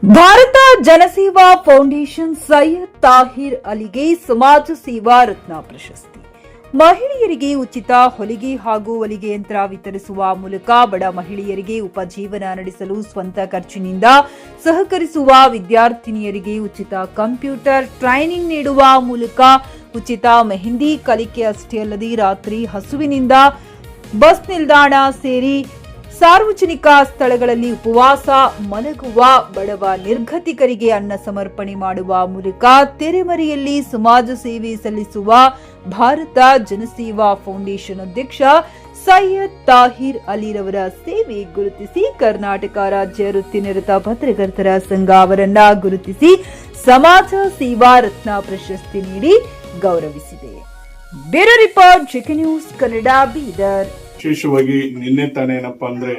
ಭಾರತ ಜನಸೇವಾ ಫೌಂಡೇಶನ್ ಸೈಯದ್ ತಾಹಿರ್ ಅಲಿಗೆ ಸಮಾಜ ಸೇವಾ ರತ್ನ ಪ್ರಶಸ್ತಿ. ಮಹಿಳೆಯರಿಗೆ ಉಚಿತ ಹೊಲಿಗೆ ಹಾಗೂ ಹೊಲಿಗೆ ಯಂತ್ರ ವಿತರಿಸುವ ಮೂಲಕ ಬಡ ಮಹಿಳೆಯರಿಗೆ ಉಪಜೀವನ ನಡೆಸಲು ಸ್ವಂತ ಖರ್ಚಿನಿಂದ ಸಹಕರಿಸುವ ವಿದ್ಯಾರ್ಥಿನಿಯರಿಗೆ ಉಚಿತ ಕಂಪ್ಯೂಟರ್ ಟ್ರೈನಿಂಗ್ ನೀಡುವ ಮೂಲಕ ಉಚಿತ ಮೆಹಂದಿ ಕಲಿಕೆ ಅಷ್ಟೇ ಅಲ್ಲದೆ ರಾತ್ರಿ ಹಸುವಿನಿಂದ ಬಸ್ ನಿಲ್ದಾಣ ಸೇರಿ ಸಾರ್ವಜನಿಕ ಸ್ಥಳಗಳಲ್ಲಿ ಉಪವಾಸ ಮಲಗುವ ಬಡವ ನಿರ್ಗತಿಕರಿಗೆ ಅನ್ನ ಸಮರ್ಪಣೆ ಮಾಡುವ ಮೂಲಕ ತೆರೆಮರೆಯಲ್ಲಿ ಸಮಾಜ ಸೇವೆ ಸಲ್ಲಿಸುವ ಭಾರತ ಜನಸೇವಾ ಫೌಂಡೇಶನ್ ಅಧ್ಯಕ್ಷ ಸೈಯದ್ ತಾಹಿರ್ ಅಲಿರವರ ಸೇವೆ ಗುರುತಿಸಿ ಕರ್ನಾಟಕ ರಾಜ್ಯ ವೃತ್ತಿನಿರತ ಪತ್ರಕರ್ತರ ಸಂಘ ಅವರನ್ನ ಗುರುತಿಸಿ ಸಮಾಜ ಸೇವಾ ರತ್ನ ಪ್ರಶಸ್ತಿ ನೀಡಿ ಗೌರವಿಸಿದೆ. Bureau report GK news Kannada, Bidar. ವಿಶೇಷವಾಗಿ ನಿನ್ನೆ ತಾನೇ ಏನಪ್ಪಾ ಅಂದ್ರೆ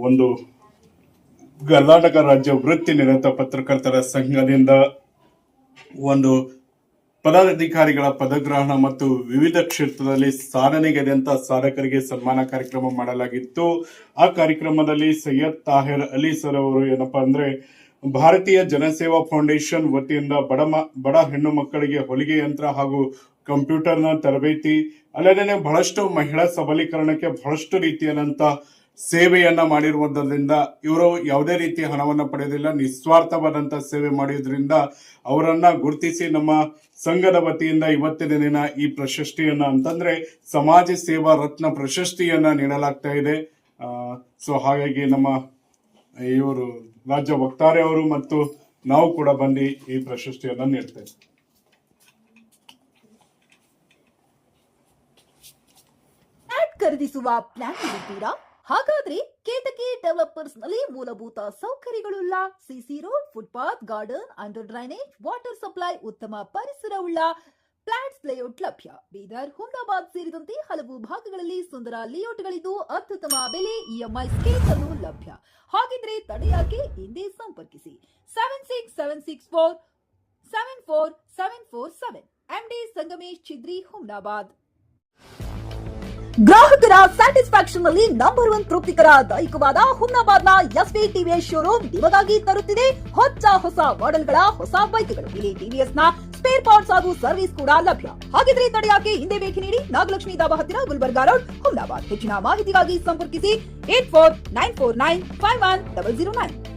ಒಂದು ಕರ್ನಾಟಕ ರಾಜ್ಯ ವೃತ್ತಿ ನಿರತ ಪತ್ರಕರ್ತರ ಸಂಘದಿಂದ ಒಂದು ಪದಾಧಿಕಾರಿಗಳ ಪದಗ್ರಹಣ ಮತ್ತು ವಿವಿಧ ಕ್ಷೇತ್ರದಲ್ಲಿ ಸಾಧನೆಗೆದಂತ ಸಾಧಕರಿಗೆ ಸನ್ಮಾನ ಕಾರ್ಯಕ್ರಮ ಮಾಡಲಾಗಿತ್ತು. ಆ ಕಾರ್ಯಕ್ರಮದಲ್ಲಿ ಸೈಯದ್ ತಾಹಿರ್ ಅಲಿ ಸರ್ ಅವರು ಏನಪ್ಪಾ ಅಂದ್ರೆ ಭಾರತೀಯ ಜನಸೇವಾ ಫೌಂಡೇಶನ್ ವತಿಯಿಂದ ಬಡ ಹೆಣ್ಣು ಮಕ್ಕಳಿಗೆ ಹೊಲಿಗೆ ಯಂತ್ರ ಹಾಗೂ ಕಂಪ್ಯೂಟರ್ನ ತರಬೇತಿ ಅಲ್ಲದೆ ಬಹಳಷ್ಟು ಮಹಿಳಾ ಸಬಲೀಕರಣಕ್ಕೆ ಬಹಳಷ್ಟು ರೀತಿಯಾದಂತ ಸೇವೆಯನ್ನ ಮಾಡಿರುವುದರಿಂದ ಇವರು ಯಾವುದೇ ರೀತಿಯ ಹಣವನ್ನ ಪಡೆಯೋದಿಲ್ಲ, ನಿಸ್ವಾರ್ಥವಾದಂತ ಸೇವೆ ಮಾಡಿದ್ರಿಂದ ಅವರನ್ನ ಗುರುತಿಸಿ ನಮ್ಮ ಸಂಘದ ವತಿಯಿಂದ ಇವತ್ತಿನ ದಿನ ಈ ಪ್ರಶಸ್ತಿಯನ್ನ ಅಂತಂದ್ರೆ ಸಮಾಜ ಸೇವಾ ರತ್ನ ಪ್ರಶಸ್ತಿಯನ್ನ ನೀಡಲಾಗ್ತಾ ಇದೆ. ಸೊ ಹಾಗಾಗಿ ನಮ್ಮ ಇವರು ರಾಜ್ಯ ವಕ್ತಾರೆ ಅವರು ಮತ್ತು ನಾವು ಕೂಡ ಬಂದು ಈ ಪ್ರಶಸ್ತಿಯನ್ನ ನೀಡ್ತೇವೆ. ಖರೀದಿಸುವ ಪ್ಲಾನ್ ಇದ್ದೀರಾ? ಹಾಗಾದ್ರೆ ಕೇತಕಿ ಡೆವಲಪರ್ಸ್ ನಲ್ಲಿ ಮೂಲಭೂತ ಸೌಕರ್ಯಗಳುಳ್ಳ CC road, footpath, garden, under drainage, water supply, ಉತ್ತಮ ಪರಿಸರವುಳ್ಳ ಫ್ಲಾಟ್ಸ್ ಲೇಔಟ್ ಲಭ್ಯ. ಬೀದರ್, ಹುಮ್ನಾಬಾದ್ ಸೇರಿದಂತೆ ಹಲವು ಭಾಗಗಳಲ್ಲಿ ಸುಂದರ ಲೇಔಟ್ಗಳಿದ್ದು ಅತ್ಯುತ್ತಮ ಬೆಲೆ, ಇಎಂಐ ಸ್ಕೀಮ್ ಅನ್ನು ಲಭ್ಯ. ಹಾಗಿದ್ರೆ ತಡೆಯಾಕೆ ಹಿಂದೆ ಸಂಪರ್ಕಿಸಿ 7676474747 MD ಸಂಗಮೇಶ್ ಚಿದ್ರಿ, ಹುಮ್ನಾಬಾದ್. ಗ್ರಾಹಕರ ಸ್ಯಾಟಿಸ್ಫ್ಯಾಕ್ಷನ್ ನಲ್ಲಿ ನಂಬರ್ 1 ತೃಪ್ತಿಕರ ದೈಹಿಕವಾದ ಹುಮ್ನಾಬಾದ್ನ ಎಸ್ವಿ ಟಿವಿಎಸ್ ಶೋರೂಮ್ ನಿಮಗಾಗಿ ತರುತ್ತಿದೆ ಹೊಸ ಮಾಡೆಲ್ಗಳ ಹೊಸ ಬೈಕ್ಗಳು. ಇಲ್ಲಿ ಟಿವಿಎಸ್ ನ ಸ್ಪೇರ್ ಪಾರ್ಟ್ಸ್ ಹಾಗೂ ಸರ್ವಿಸ್ ಕೂಡ ಲಭ್ಯ. ಹಾಗಿದ್ರೆ ತಡೆಯಾಕೆ ಹಿಂದೆ ಭೇಟಿ ನೀಡಿ ನಾಗಲಕ್ಷ್ಮಿ ದಾಬಾ ಹತ್ತಿರ, ಗುಲ್ಬರ್ಗಾ ರೋಡ್, ಹುಮ್ನಾಬಾದ್. ಹೆಚ್ಚಿನ ಮಾಹಿತಿಗಾಗಿ ಸಂಪರ್ಕಿಸಿ 8494951009.